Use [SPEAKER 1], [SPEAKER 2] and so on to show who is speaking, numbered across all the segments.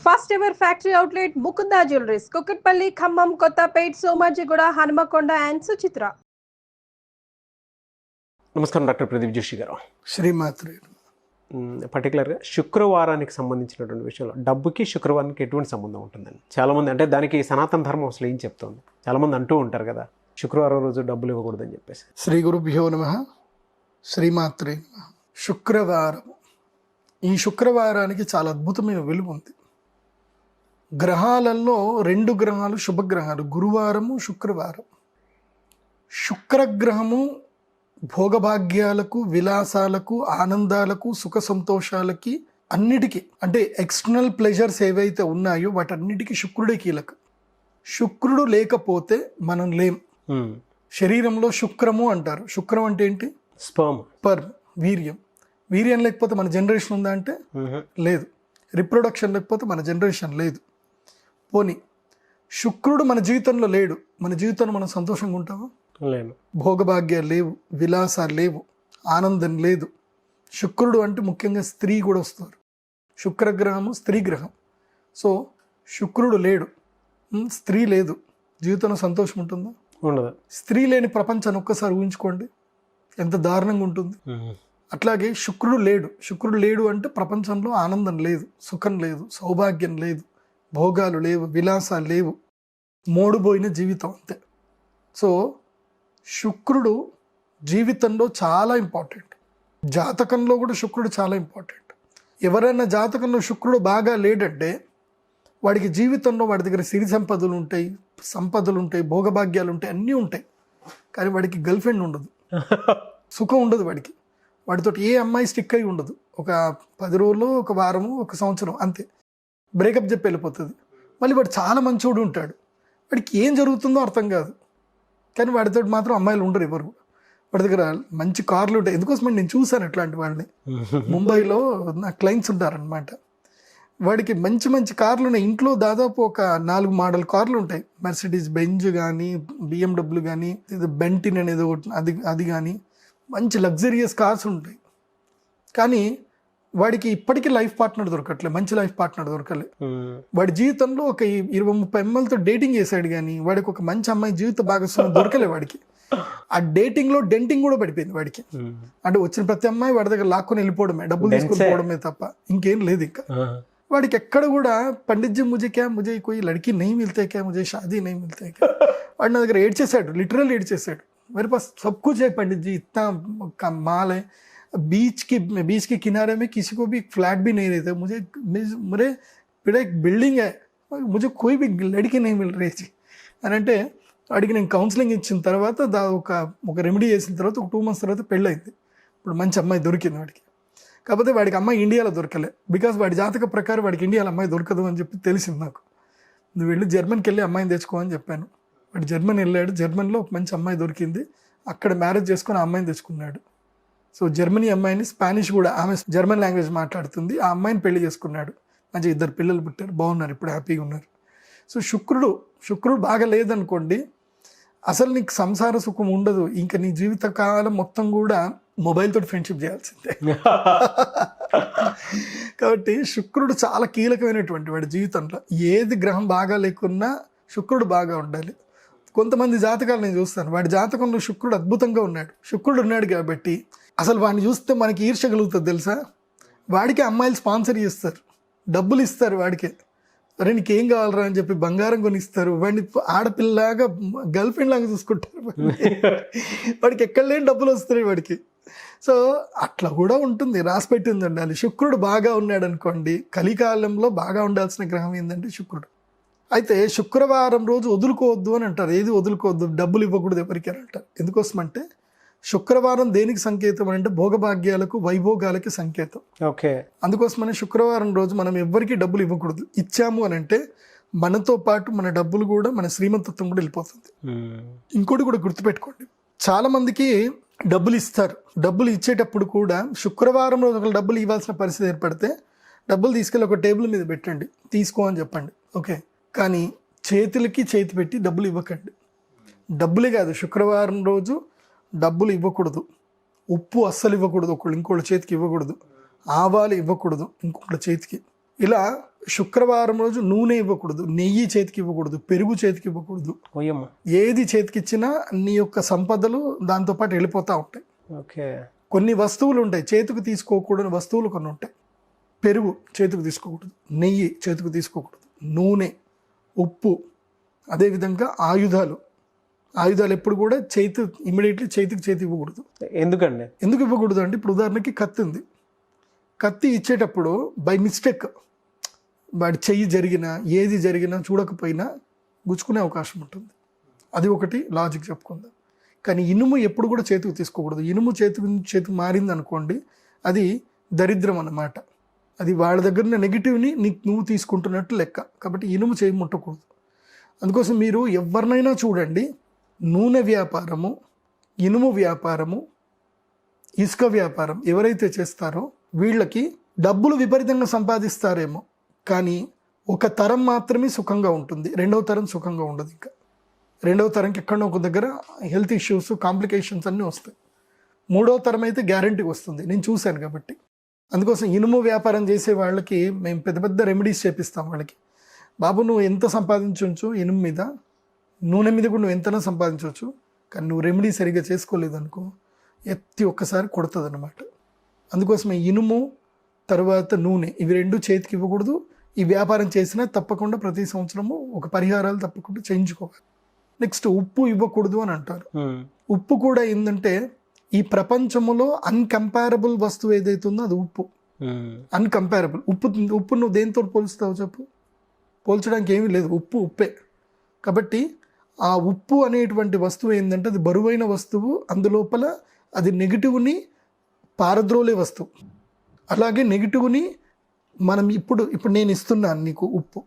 [SPEAKER 1] First ever factory outlet Mukunda jewelleries, Kukatpally, Khammam, Kothapet, Somajiguda, Hanamkonda and Suchitra.
[SPEAKER 2] నమస్కారం doctor Pradeep Joshi గారు.
[SPEAKER 3] శ్రీమాత్రి.
[SPEAKER 2] పర్టికులర్గా శుక్రవారానికి సంబంధించినటువంటి విషయంలో డబ్బుకి శుక్రవారానికి ఎటువంటి సంబంధం ఉంటుందండి? చాలామంది అంటే దానికి సనాతన ధర్మం అసలు ఏం చెప్తుంది? చాలామంది అంటూ ఉంటారు కదా, శుక్రవారం రోజు డబ్బులు ఇవ్వకూడదని చెప్పేసి.
[SPEAKER 3] శ్రీ గురుభ్యో నమః. శ్రీమాత్రి నమః. శుక్రవారం, ఈ శుక్రవారానికి చాలా అద్భుతమైన విలువ ఉంది. గ్రహాలలో 2 గ్రహాలు శుభగ్రహాలు, గురువారము శుక్రవారం. శుక్రగ్రహము భోగభాగ్యాలకు, విలాసాలకు, ఆనందాలకు, సుఖ సంతోషాలకి, అన్నిటికీ అంటే ఎక్స్టర్నల్ ప్లెజర్స్ ఏవైతే ఉన్నాయో వాటన్నిటికీ శుక్రుడే కీలకం. శుక్రుడు లేకపోతే మనం లేం. శరీరంలో శుక్రము అంటారు. శుక్రం అంటే ఏంటి? స్పర్మ్, వీర్యం. వీర్యం లేకపోతే మన జనరేషన్ ఉందా అంటే లేదు. రిప్రొడక్షన్ లేకపోతే మన జనరేషన్ లేదు. పోనీ శుక్రుడు మన జీవితంలో లేడు, మన జీవితంలో మనం సంతోషంగా ఉంటామా?
[SPEAKER 2] లేదు.
[SPEAKER 3] భోగభాగ్యాలు లేవు, విలాసాలు లేవు, ఆనందం లేదు. శుక్రుడు అంటే ముఖ్యంగా స్త్రీ కూడా వస్తారు. శుక్రగ్రహము స్త్రీ గ్రహం. సో శుక్రుడు లేడు, స్త్రీ లేదు, జీవితంలో సంతోషం ఉంటుందా?
[SPEAKER 2] ఉండదు.
[SPEAKER 3] స్త్రీ లేని ప్రపంచాన్ని ఒక్కసారి ఊహించుకోండి, ఎంత దారుణంగా ఉంటుంది. అట్లాగే శుక్రుడు లేడు అంటే ప్రపంచంలో ఆనందం లేదు, సుఖం లేదు, సౌభాగ్యం లేదు, భోగాలు లేవు, విలాసాలు లేవు, మోడుపోయిన జీవితం అంతే. సో శుక్రుడు జీవితంలో చాలా ఇంపార్టెంట్. జాతకంలో కూడా శుక్రుడు చాలా ఇంపార్టెంట్. ఎవరైనా జాతకంలో శుక్రుడు బాగా లేడంటే వాడికి జీవితంలో వాడి దగ్గర సిరి సంపదలు ఉంటాయి, భోగభాగ్యాలు ఉంటాయి, అన్నీ ఉంటాయి, కానీ వాడికి గర్ల్ ఫ్రెండ్ ఉండదు, సుఖం ఉండదు. వాడితో ఏ అమ్మాయి స్టిక్ అయి ఉండదు. ఒక 10 రోజులు, ఒక వారము, ఒక సంవత్సరం అంతే, బ్రేకప్ చెప్పి వెళ్ళిపోతుంది. మళ్ళీ వాడు చాలా మంచోడు ఉంటాడు, వాడికి ఏం జరుగుతుందో అర్థం కాదు, కానీ వాడితో మాత్రం అమ్మాయిలు ఉండరు ఎవరు. వాడి దగ్గర మంచి కార్లు ఉంటాయి. ఎందుకోసం నేను చూశాను అట్లాంటి వాళ్ళని. ముంబైలో నా క్లయింట్స్ ఉంటారనమాట. వాడికి మంచి మంచి కార్లు ఉన్నాయి. ఇంట్లో దాదాపు ఒక 4 మోడల్ కార్లు ఉంటాయి. మెర్సిడీస్ బెంజ్ కానీ, BMW కానీ, బెంటిన్ అనేది అది కానీ, మంచి లగ్జరియస్ కార్స్ ఉంటాయి. కానీ వాడికి ఇప్పటికీ లైఫ్ పార్ట్నర్ దొరకట్లే, మంచి లైఫ్ పార్ట్నర్ దొరకలే. వాడి జీవితంలో ఒక 20-30 అమ్మాయిలతో డేటింగ్ చేశాడు, కానీ వాడికి ఒక మంచి అమ్మాయి జీవిత భాగస్వామి దొరకలే వాడికి. ఆ డేటింగ్లో డెంటింగ్ కూడా పడిపోయింది వాడికి. అంటే వచ్చిన ప్రతి అమ్మాయి వాడి దగ్గర లాక్కొని వెళ్ళిపోవడమే, డబ్బులు తీసుకొని పోవడమే తప్ప ఇంకేం లేదు. ఇంకా వాడికి ఎక్కడ కూడా పండిత్ జీ ముజే కోయి లड़की नहीं मिलते क्या, मुझे शादी नहीं मिलते क्या. వాడు నా దగ్గర ఏడ్చేశాడు, లిటరల్ ఏడ్చేశాడు. मेरे पास सब कुछ है पंडित जी, इतना माल है, बीच के किनारे में किसी को भी फ्लैट भी नहीं रहते, मेरे पेड़ एक बिल्डिंग है, मुझे कोई भी लड़की नहीं मिल रही थी అని అంటే, వాడికి నేను కౌన్సిలింగ్ ఇచ్చిన తర్వాత ఒక రెమెడీ చేసిన తర్వాత ఒక 2 months తర్వాత పెళ్ళయింది. ఇప్పుడు మంచి అమ్మాయి దొరికింది వాడికి. కాకపోతే వాడికి అమ్మాయి ఇండియాలో దొరకలే, బికాస్ వాడి జాతక ప్రకారం వాడికి ఇండియాలో అమ్మాయి దొరకదు అని చెప్పి తెలిసింది నాకు. నువ్వు వెళ్ళి జర్మన్కి వెళ్ళి అమ్మాయిని తెచ్చుకో అని చెప్పాను. వాడు జర్మన్ వెళ్ళాడు, జర్మన్లో ఒక మంచి అమ్మాయి దొరికింది, అక్కడ మ్యారేజ్ చేసుకొని ఆ అమ్మాయిని తెచ్చుకున్నాడు. సో జర్మనీ అమ్మాయిని, స్పానిష్ కూడా, ఆమె జర్మన్ లాంగ్వేజ్ మాట్లాడుతుంది, ఆ అమ్మాయిని పెళ్లి చేసుకున్నాడు. మంచిగా 2 పిల్లలు పుట్టారు, బాగున్నారు, ఇప్పుడు హ్యాపీగా ఉన్నారు. సో శుక్రుడు బాగా లేదనుకోండి, అసలు నీకు సంసార సుఖం ఉండదు. ఇంకా నీ జీవితకాలం మొత్తం కూడా మొబైల్ తోటి ఫ్రెండ్షిప్ చేయాల్సిందే. కాబట్టి శుక్రుడు చాలా కీలకమైనటువంటి వాడి జీవితంలో. ఏది గ్రహం బాగా లేకున్నా శుక్రుడు బాగా ఉండాలి. కొంతమంది జాతకాలు నేను చూస్తాను, వాడి జాతకంలో శుక్రుడు అద్భుతంగా ఉన్నాడు. శుక్రుడు ఉన్నాడు కాబట్టి అసలు వాడిని చూస్తే మనకి ఈర్ష్య కలుగుతుంది తెలుసా. వాడికి అమ్మాయిలు స్పాన్సర్ చేస్తారు, డబ్బులు ఇస్తారు వాడికి. అరే నీకేం కావాలరా అని చెప్పి బంగారం కొనిస్తారు. వాడిని ఆడపిల్లలాగా, గర్ల్ ఫ్రెండ్ లాగా చూసుకుంటారు. వాడికి ఎక్కడ లేని డబ్బులు వస్తున్నాయి వాడికి. సో అట్లా కూడా ఉంటుంది, రాసి పెట్టింది ఉండాలి. శుక్రుడు బాగా ఉన్నాడు అనుకోండి, కలికాలంలో బాగా ఉండాల్సిన గ్రహం ఏంటంటే శుక్రుడు. అయితే శుక్రవారం రోజు వదులుకోవద్దు అని అంటారు. ఏది వదులుకోవద్దు? డబ్బులు ఇవ్వకూడదు ఎవరికి అని అంటారు. ఎందుకోసమంటే శుక్రవారం దేనికి సంకేతం అంటే భోగభాగ్యాలకు, వైభోగాలకి సంకేతం.
[SPEAKER 2] ఓకే.
[SPEAKER 3] అందుకోసమని శుక్రవారం రోజు మనం ఎవరికి డబ్బులు ఇవ్వకూడదు. ఇచ్చాము అని అంటే మనతో పాటు మన డబ్బులు కూడా, మన శ్రీమంతత్వం కూడా వెళ్ళిపోతుంది. ఇంకోటి కూడా గుర్తుపెట్టుకోండి, చాలా మందికి డబ్బులు ఇస్తారు. డబ్బులు ఇచ్చేటప్పుడు కూడా శుక్రవారం రోజు ఒకళ్ళు డబ్బులు ఇవ్వాల్సిన పరిస్థితి ఏర్పడితే డబ్బులు తీసుకెళ్ళి ఒక టేబుల్ మీద పెట్టండి, తీసుకో అని చెప్పండి, ఓకే. కానీ చేతి పెట్టి డబ్బులు ఇవ్వకండి. డబ్బులే కాదు, శుక్రవారం రోజు డబ్బులు ఇవ్వకూడదు. ఉప్పు అస్సలు ఇవ్వకూడదు, ఇంకోళ్ళ చేతికి ఇవ్వకూడదు. ఆవాలు ఇవ్వకూడదు ఇంకొకళ్ళ చేతికి. ఇలా శుక్రవారం రోజు నూనె ఇవ్వకూడదు, నెయ్యి చేతికి ఇవ్వకూడదు, పెరుగు చేతికి ఇవ్వకూడదు.
[SPEAKER 2] ఓయమ్మ.
[SPEAKER 3] ఏది చేతికి ఇచ్చినా నీ యొక్క సంపదలు దాంతోపాటు వెళ్ళిపోతూ ఉంటాయి.
[SPEAKER 2] ఓకే.
[SPEAKER 3] కొన్ని వస్తువులు ఉంటాయి చేతికి తీసుకోకూడని వస్తువులు కొన్ని ఉంటాయి. పెరుగు చేతికి తీసుకోకూడదు, నెయ్యి చేతికి తీసుకోకూడదు, నూనె, ఉప్పు, అదేవిధంగా ఆయుధాలు ఎప్పుడు కూడా ఇమ్మీడియట్లీ చేతికి ఇవ్వకూడదు.
[SPEAKER 2] ఎందుకండి?
[SPEAKER 3] ఎందుకు ఇవ్వకూడదు అంటే ఇప్పుడు ఉదాహరణకి కత్తి ఉంది, కత్తి ఇచ్చేటప్పుడు బై మిస్టేక్ వాడి చెయ్యి జరిగినా ఏది జరిగినా చూడకపోయినా గుచ్చుకునే అవకాశం ఉంటుంది. అది ఒకటి లాజిక్ చెప్పుకుందాం. కానీ ఇనుము ఎప్పుడు కూడా చేతికి తీసుకోకూడదు. ఇనుము చేతికి మారింది అనుకోండి, అది దరిద్రం అన్నమాట. అది వాళ్ళ దగ్గర నెగిటివ్ని నువ్వు తీసుకుంటున్నట్టు లెక్క. కాబట్టి ఇనుము చేయి ముట్టకూడదు. అందుకోసం మీరు ఎవరినైనా చూడండి, నూనె వ్యాపారము, ఇనుము వ్యాపారము, ఇసుక వ్యాపారం ఎవరైతే చేస్తారో వీళ్ళకి డబ్బులు విపరీతంగా సంపాదిస్తారేమో, కానీ ఒక తరం మాత్రమే సుఖంగా ఉంటుంది, రెండవ తరం సుఖంగా ఉండదు. ఇంకా రెండవ తరంకి ఎక్కడో ఒక దగ్గర హెల్త్ ఇష్యూస్, కాంప్లికేషన్స్ అన్నీ వస్తాయి. మూడవ తరం అయితే గ్యారంటీ వస్తుంది, నేను చూశాను కాబట్టి. అందుకోసం ఇనుము వ్యాపారం చేసే వాళ్ళకి మేము పెద్ద పెద్ద రెమెడీస్ చేపిస్తాం. వాళ్ళకి, బాబు నువ్వు ఎంత సంపాదించవచ్చు ఇనుము మీద, నూనె మీద కూడా నువ్వు ఎంతైనా సంపాదించవచ్చు, కానీ నువ్వు రెమెడీ సరిగ్గా చేసుకోలేదు అనుకో ఎత్తి ఒక్కసారి కొడుతుంది అన్నమాట. అందుకోసమే ఇనుము తర్వాత నూనె ఇవి రెండు చేతికి ఇవ్వకూడదు. ఈ వ్యాపారం చేసినా తప్పకుండా ప్రతి సంవత్సరము ఒక పరిహారాలు తప్పకుండా చేయించుకోవాలి. నెక్స్ట్ ఉప్పు ఇవ్వకూడదు అని అంటారు. ఉప్పు కూడా ఏంటంటే ఈ ప్రపంచంలో అన్కంపారబుల్ వస్తువు ఏదైతే ఉందో అది ఉప్పు. అన్కంపారబుల్. ఉప్పు నువ్వు దేంతో పోలుస్తావు చెప్పు? పోల్చడానికి ఏమీ లేదు, ఉప్పు ఉప్పే. కాబట్టి ఆ ఉప్పు అనేటువంటి వస్తువు ఏంటంటే అది బరువైన వస్తువు, అందులోపల అది నెగిటివ్ని పారద్రోలే వస్తువు. అలాగే నెగిటివ్ని మనం ఇప్పుడు నేను ఇస్తున్నాను నీకు ఉప్పు,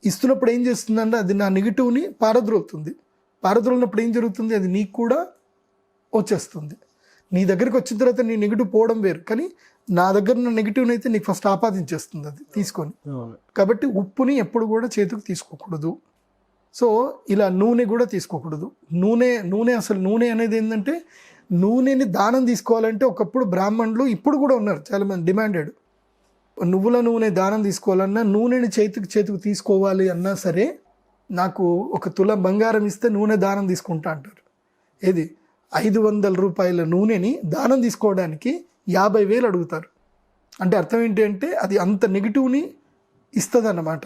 [SPEAKER 3] ఇస్తున్నప్పుడు ఏం చేస్తుందంటే అది నా నెగిటివ్ని పారద్రోలుతుంది. పారద్రోలినప్పుడు ఏం జరుగుతుంది, అది నీకు కూడా వచ్చేస్తుంది. నీ దగ్గరికి వచ్చిన తర్వాత నీ నెగిటివ్ పోవడం వేరు, కానీ నా దగ్గర ఉన్న నెగిటివ్ని అయితే నీకు ఫస్ట్ ఆపాదించేస్తుంది అది తీసుకొని. కాబట్టి ఉప్పుని ఎప్పుడు కూడా చేతికి తీసుకోకూడదు. సో ఇలా నూనె కూడా తీసుకోకూడదు. నూనె అసలు నూనె అనేది ఏంటంటే నూనెని దానం తీసుకోవాలంటే ఒకప్పుడు బ్రాహ్మణులు, ఇప్పుడు కూడా ఉన్నారు చాలామంది డిమాండెడ్, నువ్వుల నూనె దానం తీసుకోవాలన్నా, నూనెని చేతికి తీసుకోవాలి అన్నా సరే నాకు 1 తులం బంగారం ఇస్తే నూనె దానం తీసుకుంటా అంటారు. ఏది 500 రూపాయల నూనెని దానం తీసుకోవడానికి 50,000 అడుగుతారు. అంటే అర్థం ఏంటి అంటే అది అంత నెగిటివ్ని ఇస్తుంది అన్నమాట.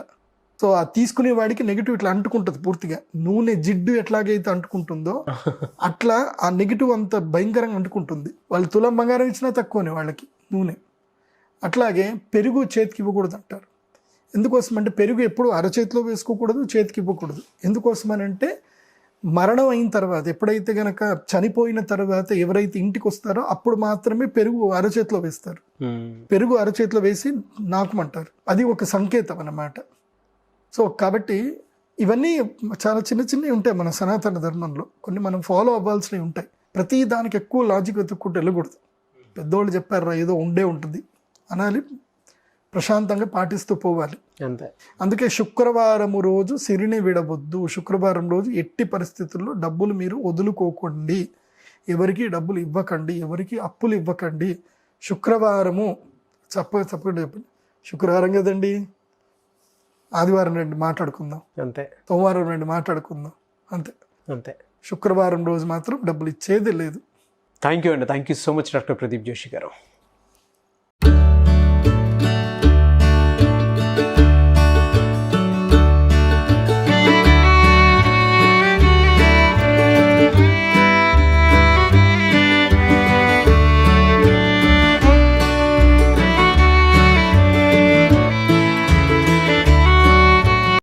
[SPEAKER 3] సో ఆ తీసుకునే వాడికి నెగిటివ్ ఇట్లా అంటుకుంటుంది పూర్తిగా. నూనె జిడ్డు ఎట్లాగైతే అంటుకుంటుందో అట్లా ఆ నెగిటివ్ అంత భయంకరంగా అంటుకుంటుంది. వాళ్ళు తులం బంగారం ఇచ్చినా తక్కువనే వాళ్ళకి నూనె. అట్లాగే పెరుగు చేతికి ఇవ్వకూడదు అంటారు. ఎందుకోసం అంటే పెరుగు ఎప్పుడు అరచేతిలో వేసుకోకూడదు, చేతికి ఇవ్వకూడదు. ఎందుకోసమని అంటే మరణం అయిన తర్వాత, ఎప్పుడైతే గనక చనిపోయిన తర్వాత ఎవరైతే ఇంటికి వస్తారో అప్పుడు మాత్రమే పెరుగు అరచేతిలో వేస్తారు. పెరుగు అరచేతిలో వేసి నాకుమంటారు. అది ఒక సంకేతం అన్నమాట. సో కాబట్టి ఇవన్నీ చాలా చిన్నవి ఉంటాయి మన సనాతన ధర్మంలో. కొన్ని మనం ఫాలో అవ్వాల్సినవి ఉంటాయి. ప్రతి దానికి ఎక్కువ లాజిక్ వెతుక్కుంటూ వెళ్ళకూడదు. పెద్దోళ్ళు చెప్పారా ఏదో ఉండే ఉంటుంది అనాలి, ప్రశాంతంగా పాటిస్తూ పోవాలి
[SPEAKER 2] అంతే.
[SPEAKER 3] అందుకే శుక్రవారం రోజు సిరిని విడవద్దు. శుక్రవారం రోజు ఎట్టి పరిస్థితుల్లో డబ్బులు మీరు వదులుకోకండి, ఎవరికి డబ్బులు ఇవ్వకండి, ఎవరికి అప్పులు ఇవ్వకండి. శుక్రవారము చెప్పండి, శుక్రవారం కదండి, ఆదివారం రండి మాట్లాడుకుందాం,
[SPEAKER 2] అంతే.
[SPEAKER 3] సోమవారం రండి మాట్లాడుకుందాం, అంతే. శుక్రవారం రోజు మాత్రం డబ్బులు ఇచ్చేది లేదు.
[SPEAKER 2] థ్యాంక్ యూ అండి. Thank you so much doctor Pradeep Joshi గారు.